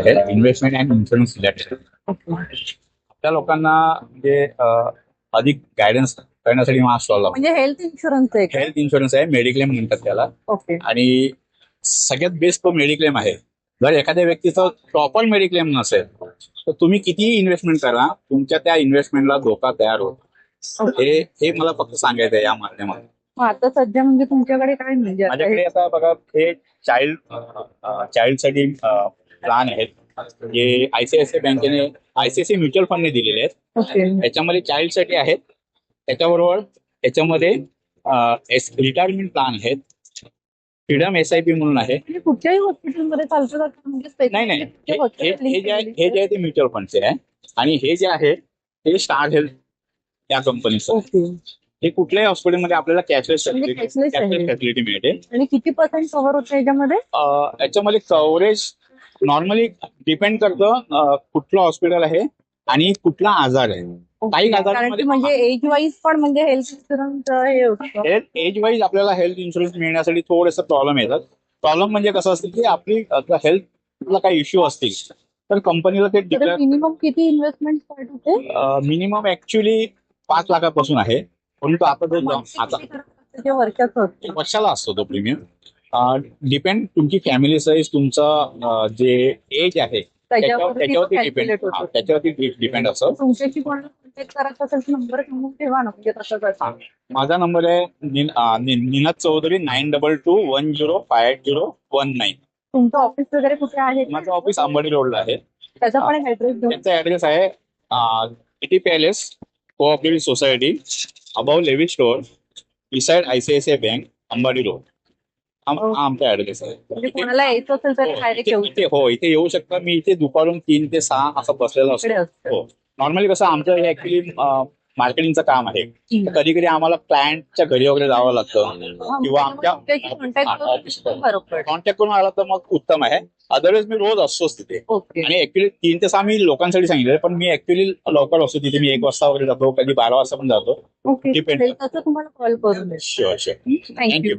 Health investment and insurance related. Okay. त्या लोकांना म्हणजे अधिक गायडन्स करण्यासाठी हा स्टॉल लावतो. म्हणजे हेल्थ इन्शुरन्स आहे का? हेल्थ इन्शुरन्स आहे, मेडिक्लेम म्हणतात त्याला. ओके. आणि सगळ्यात बेस्ट तो मेडिक्लेम आहे. जर एखाद्या व्यक्तीचं प्रॉपर मेडिक्लेम नसेल तर तुम्ही कितीही इन्व्हेस्टमेंट करा, तुमच्या त्या इन्व्हेस्टमेंटला धोका तयार होतो. हे मला फक्त सांगायचं आहे या माध्यमातून. मग आता सध्या म्हणजे तुमच्याकडे काय म्हणजे आता माझ्याकडे आता बघा हे चाइल्डसाठी प्लॅन आहेत जे आयसीआयसीआय बँकेने आयसीआयसीआय म्युच्युअल फंडने दिलेले आहेत. ओके. याच्यामध्ये चाइल्डसाठी आहेत. त्याच्याबरोबर याच्यामध्ये रिटायरमेंट प्लॅन आहेत. फ्रीडम एसआयपी म्हणून आहे. म्हणजे कुठच्याही हॉस्पिटलमध्ये चालतं का? म्हणजे नाही नाही specific hospital हे जे आहे link ते म्युच्युअल फंडचे आहे आणि हे जे आहे ते स्टार हेल्थ या कंपनीचं. ओके. हे कुठल्याही हॉस्पिटलमध्ये आपल्याला कॅशलेस म्हणजे cashless आहे. फॅसिलिटी मिळते. आणि किती % कव्हर होतं याच्यामध्ये? याच्यामध्ये कव्हरेज नॉर्मली डिपेंड करतं कुठलं हॉस्पिटल आहे आणि कुठला आजार आहे. काही कारण की आजारांमध्ये म्हणजे एज वाईज पण म्हणजे हेल्थ इन्शुरन्स हे होतं. एज वाईज आपल्याला हेल्थ इन्शुरन्स मिळण्यासाठी थोडेसे प्रॉब्लेम येतात. प्रॉब्लेम म्हणजे कसं असतं की आपली हेल्थला काही इश्यू असतील तर कंपनीला ते डिक्लेअर. मिनिमम किती इन्व्हेस्टमेंट स्टार्ट होते? मिनिमम ऍक्च्युली 5 लाखापासून आहे. परंतु आता ते वर्षाचं असतं. वर्षाला असतो तो प्रीमियम. डिपेंड तुमची फॅमिली साईज, तुमचं जे एज आहे त्याच्यावरती डिपेंड असतं. तुमच्याशी कोणाला कॉन्टॅक्ट करायचा असेल तर नंबर सांगून ठेवा ना, म्हणजे तसं करता. माझा नंबर आहे निनाद चौधरी 9221058019. तुमचं ऑफिस वगैरे कुठे आहे? माझं ऑफिस अंबाडी रोडला आहे. त्याचा पण ऍड्रेस देऊ. त्याचा ऍड्रेस आहे city palace cooperative society above Levi store beside ICICI bank Ambadi road. आमचा ऍड्रेस आहे. म्हणजे कोणाला यायचं असेल तर डायरेक्ट येऊ शकतो. इथे येऊ शकता. मी इथे दुपारून 3 ते 6 असं बसलेलो असतो. हो. नॉर्मली कसं आमचं हे ऍक्च्युली मार्केटिंगचं काम आहे. कधी कधी आम्हाला क्लायंटच्या घरी वगैरे जावं लागतं किंवा आमच्या कॉन्टॅक्ट करून आला तर मग उत्तम आहे. अदरवाईज मी रोज असतोच तिथे. आणि ऍक्च्युली 3 ते 6 मी लोकांसाठी सांगितलं, पण मी ऍक्च्युली लवकर असतो तिथे. मी 1 वाजता वगैरे जातो, कधी 12 वाजता पण जातो. तुम्हाला कॉल करून. शुअर. थँक्यू.